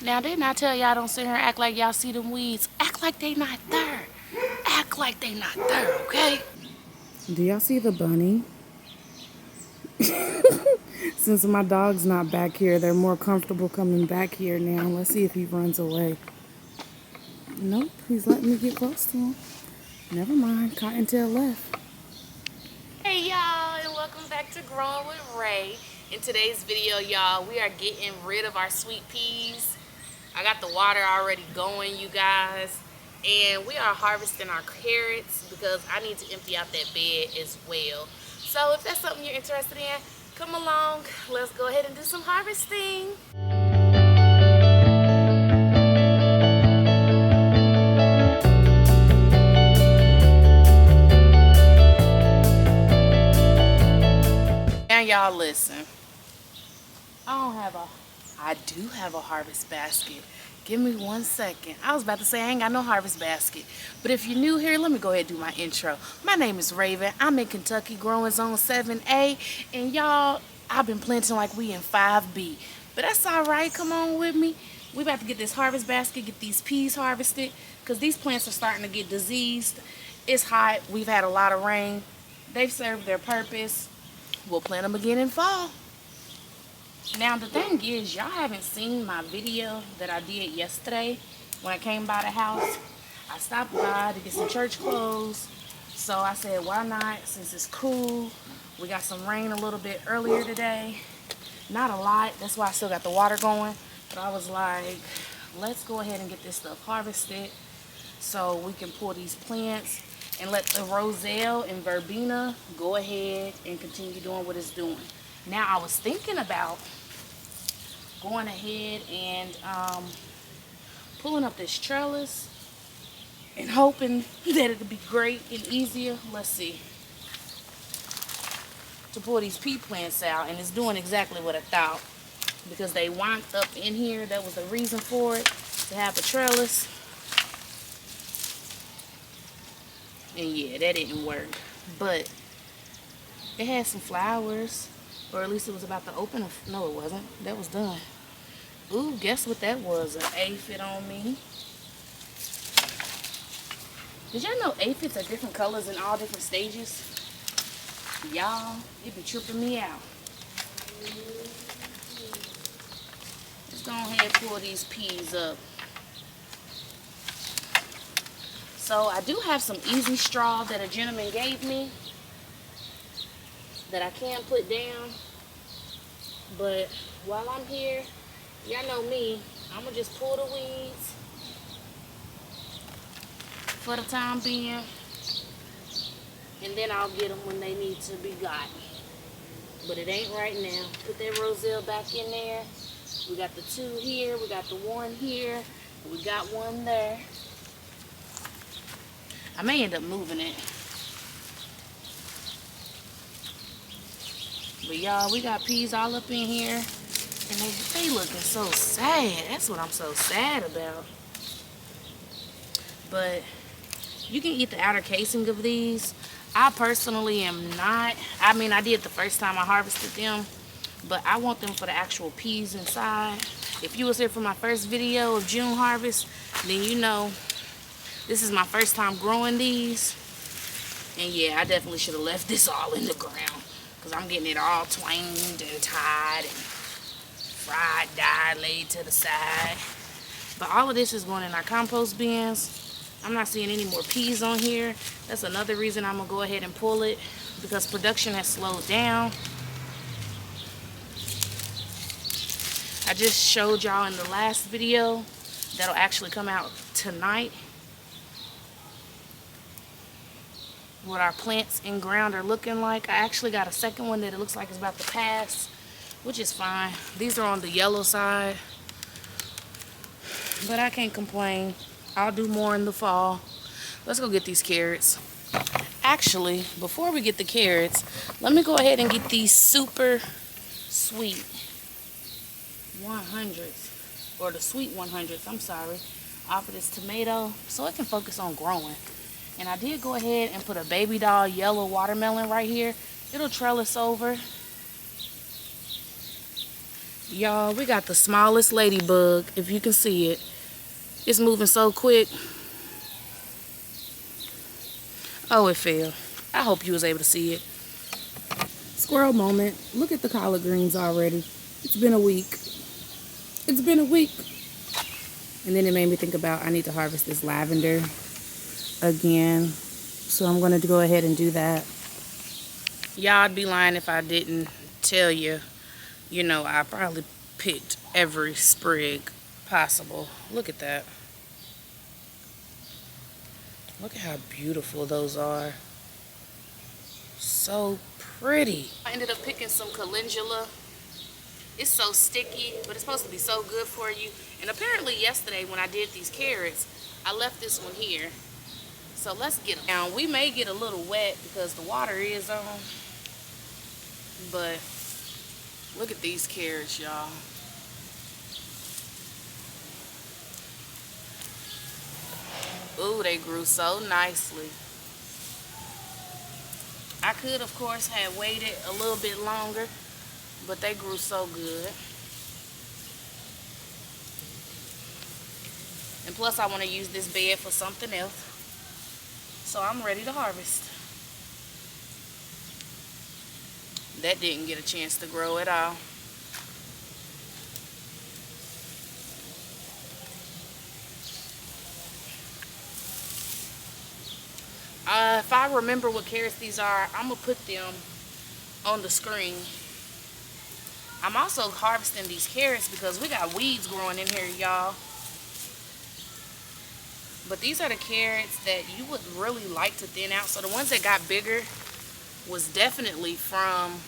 Now, didn't I tell y'all don't sit here and act like y'all see them weeds? Act like they not there. Act like they not there, okay? Do y'all see the bunny? Since my dog's not back here, they're more comfortable coming back here now. Let's see if he runs away. Nope, he's letting me get close to him. Never mind, Cottontail left. Hey y'all, and welcome back to Growing with Ray. In today's video, y'all, we are getting rid of our sweet peas. I got the water already going, you guys. And we are harvesting our carrots because I need to empty out that bed as well. So if that's something you're interested in, come along. Let's go ahead and do some harvesting. Now y'all listen. I do have a harvest basket. Give me 1 second. I was about to say I ain't got no harvest basket. But if you're new here, let me go ahead and do my intro. My name is Raven. I'm in Kentucky growing zone 7A. And y'all, I've been planting like we in 5B. But that's all right. Come on with me. We about to get this harvest basket, get these peas harvested. Because these plants are starting to get diseased. It's hot. We've had a lot of rain. They've served their purpose. We'll plant them again in fall. Now the thing is, y'all haven't seen my video that I did yesterday when I came by the house. I stopped by to get some church clothes. So I said, why not, since it's cool. We got some rain a little bit earlier today. Not a lot, that's why I still got the water going. But I was like, let's go ahead and get this stuff harvested so we can pull these plants and let the roselle and verbena go ahead and continue doing what it's doing. Now I was thinking about going ahead and pulling up this trellis and hoping that it'll be great and easier. Let's see. To pull these pea plants out, and it's doing exactly what I thought because they wound up in here. That was the reason for it, to have a trellis. And yeah, that didn't work. But it had some flowers. Or at least it was about to open. No, it wasn't. That was done. Ooh, guess what that was? An aphid on me. Did y'all know aphids are different colors in all different stages? Y'all, it be tripping me out. Let's go ahead and pull these peas up. So I do have some easy straw that a gentleman gave me that I can put down, but while I'm here, y'all know me, I'm gonna just pull the weeds for the time being, and then I'll get them when they need to be got. But it ain't right now. Put that roselle back in there. We got the 2 here, we got the 1 here, we got 1 there. I may end up moving it. But y'all, we got peas all up in here, and they looking so sad. That's what I'm so sad about. But you can eat the outer casing of these. I personally am not. I mean, I did the first time I harvested them, but I want them for the actual peas inside. If you was here for my first video of June harvest, then you know this is my first time growing these. And yeah, I definitely should have left this all in the ground, because I'm getting it all twanged and tied and fried, dyed, laid to the side. But all of this is going in our compost bins. I'm not seeing any more peas on here. That's another reason I'm going to go ahead and pull it, because production has slowed down. I just showed y'all in the last video that'll actually come out tonight what our plants in ground are looking like. I actually got a second one that it looks like it's about to pass, which is fine. These are on the yellow side, but I can't complain. I'll do more in the fall. Let's go get these carrots. Actually, before we get the carrots, let me go ahead and get these super sweet 100s, or the sweet 100s, I'm sorry, off of this tomato so it can focus on growing. And I did go ahead and put a baby doll yellow watermelon right here. It'll trellis over. Y'all, we got the smallest ladybug, if you can see it. It's moving so quick. Oh, it fell. I hope you was able to see it. Squirrel moment. Look at the collard greens already. It's been a week. It's been a week. And then it made me think about I need to harvest this lavender again. So I'm going to go ahead and do that. Y'all, I'd be lying if I didn't tell you. You know, I probably picked every sprig possible. Look at that. Look at how beautiful those are. So pretty. I ended up picking some calendula. It's so sticky, but it's supposed to be so good for you. And apparently yesterday when I did these carrots, I left this one here. So let's get them. Now, we may get a little wet because the water is on. But look at these carrots, y'all. Ooh, they grew so nicely. I could, of course, have waited a little bit longer, but they grew so good. And plus, I want to use this bed for something else. So I'm ready to harvest. That didn't get a chance to grow at all. If I remember what carrots these are, I'm going to put them on the screen. I'm also harvesting these carrots because we got weeds growing in here, y'all. But these are the carrots that you would really like to thin out. So the ones that got bigger was definitely from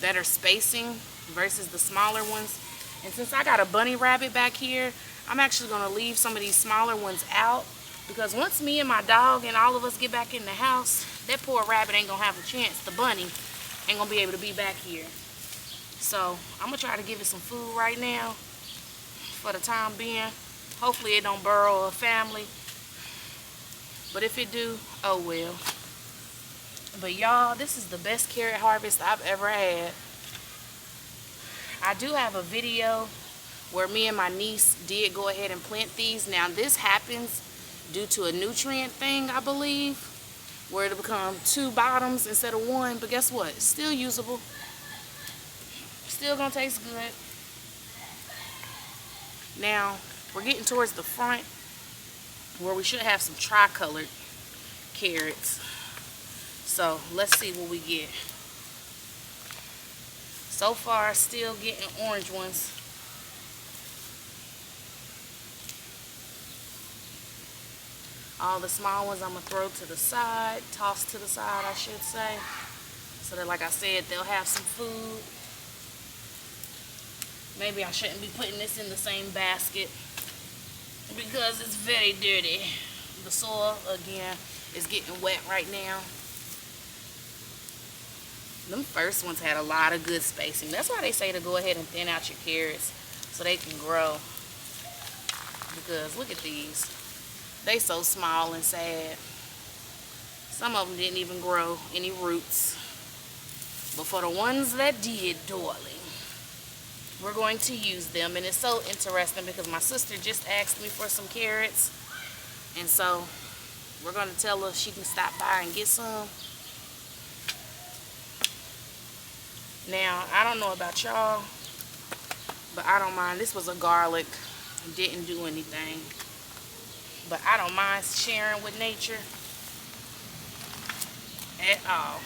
better spacing versus the smaller ones. And since I got a bunny rabbit back here, I'm actually going to leave some of these smaller ones out. Because once me and my dog and all of us get back in the house, that poor rabbit ain't going to have a chance. The bunny ain't going to be able to be back here. So I'm going to try to give it some food right now for the time being. Hopefully it don't burrow a family. But if it do, oh well. But y'all, this is the best carrot harvest I've ever had. I do have a video where me and my niece did go ahead and plant these. Now this happens due to a nutrient thing, I believe, where it'll become 2 bottoms instead of 1. But guess what? It's still usable. Still gonna taste good. Now, we're getting towards the front where we should have some tri-colored carrots. So, let's see what we get. So far, still getting orange ones. All the small ones I'm going to throw to the side, toss to the side, I should say. So that, like I said, they'll have some food. Maybe I shouldn't be putting this in the same basket because it's very dirty. The soil, again, is getting wet right now. Them first ones had a lot of good spacing. That's why they say to go ahead and thin out your carrots so they can grow. Because look at these. They so small and sad. Some of them didn't even grow any roots. But for the ones that did, darling, we're going to use them. And it's so interesting because my sister just asked me for some carrots. And so we're going to tell her she can stop by and get some. Now, I don't know about y'all, but I don't mind. This was a garlic. Didn't do anything. But I don't mind sharing with nature at all.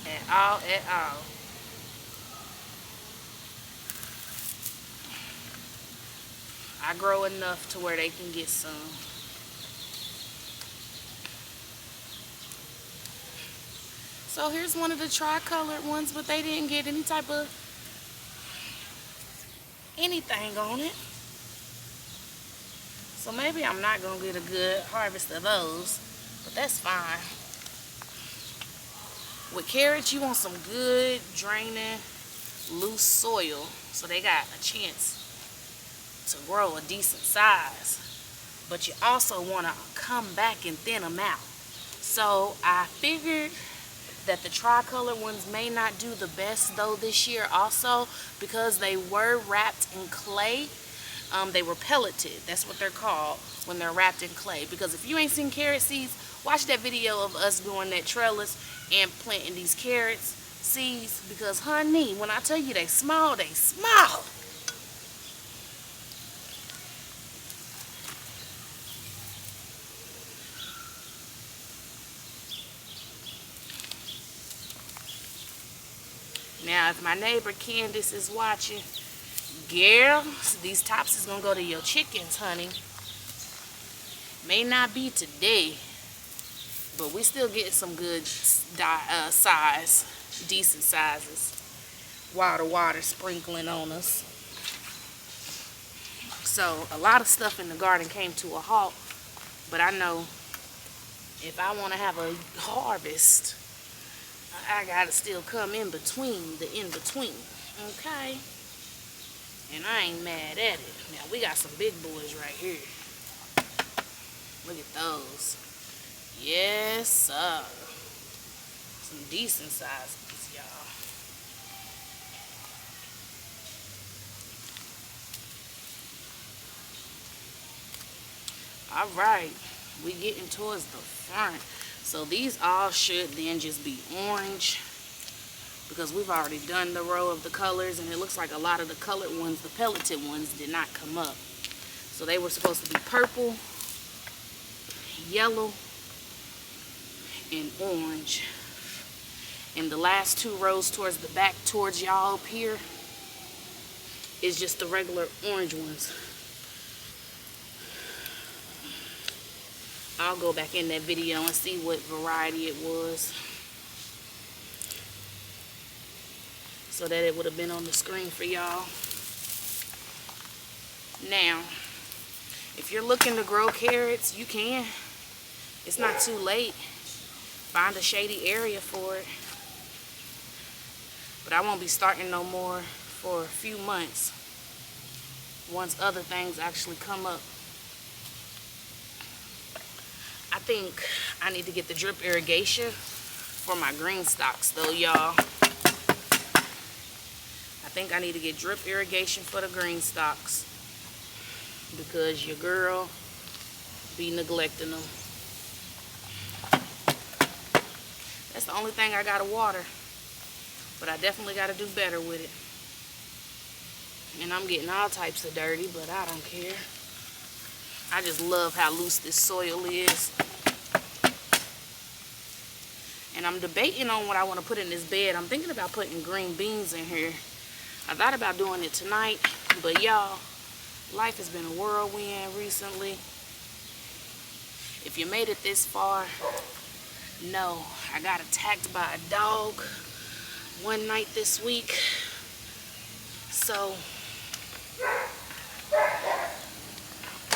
At all, at all. I grow enough to where they can get some. So here's one of the tri-colored ones, but they didn't get any type of anything on it. So maybe I'm not going to get a good harvest of those, but that's fine. With carrots, you want some good, draining, loose soil so they got a chance to grow a decent size. But you also want to come back and thin them out. So I figured that the tricolor ones may not do the best though this year also, because they were wrapped in clay. They were pelleted. That's what they're called when they're wrapped in clay. Because if you ain't seen carrot seeds, watch that video of us doing that trellis and planting these carrots seeds. Because honey, when I tell you they small, they small. Now, if my neighbor Candace is watching, girl, these tops is gonna go to your chickens, honey. May not be today, but we still getting some good size, decent sizes. Water sprinkling on us. So a lot of stuff in the garden came to a halt, but I know if I want to have a harvest, I gotta still come in between the in-between, okay? And I ain't mad at it. Now we got some big boys right here. Look at those. Yes, sir. Some decent sizes, y'all. All right, we getting towards the front. So these all should then just be orange, because we've already done the row of the colors, and it looks like a lot of the colored ones, the pelleted ones, did not come up. So they were supposed to be purple, yellow, and orange. And the last two rows towards the back, towards y'all up here, is just the regular orange ones. I'll go back in that video and see what variety it was, so that it would have been on the screen for y'all. Now, if you're looking to grow carrots, you can. It's not too late. Find a shady area for it. But I won't be starting no more for a few months, once other things actually come up. I think I need to get the drip irrigation for my green stalks though, y'all. I think I need to get drip irrigation for the green stalks, because your girl be neglecting them. That's the only thing I gotta water, but I definitely gotta do better with it. And I'm getting all types of dirty, but I don't care. I just love how loose this soil is. And I'm debating on what I want to put in this bed. I'm thinking about putting green beans in here. I thought about doing it tonight, but y'all, life has been a whirlwind recently. If you made it this far, no, I got attacked by a dog one night this week. So,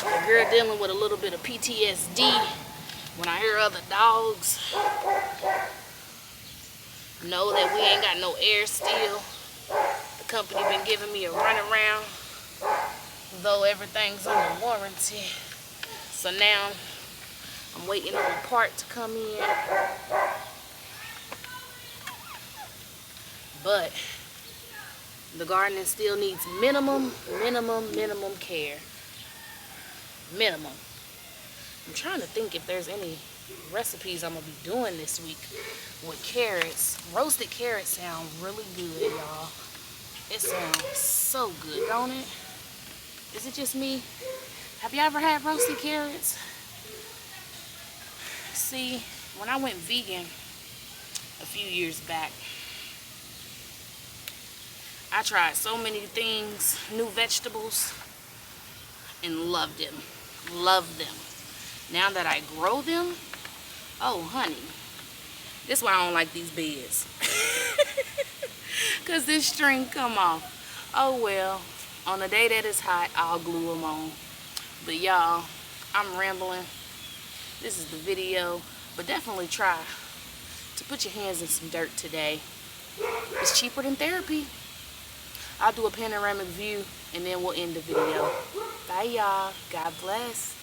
a girl dealing with a little bit of PTSD when I hear other dogs. Know that we ain't got no air still. The company been giving me a runaround, though everything's under warranty. So now I'm waiting on a part to come in. But the gardening still needs minimum care. Minimum. I'm trying to think if there's any recipes I'm gonna be doing this week with carrots. Roasted carrots sound really good, y'all. It sounds so good, don't it? Is it just me? Have you ever had roasted carrots? See, when I went vegan a few years back, I tried so many things, new vegetables, and loved them. Loved them. Now that I grow them, oh honey, this is why I don't like these beds. Cause this string come off. Oh well, on a day that is hot, I'll glue them on. But y'all, I'm rambling. This is the video, but definitely try to put your hands in some dirt today. It's cheaper than therapy. I'll do a panoramic view and then we'll end the video. Bye y'all. God bless.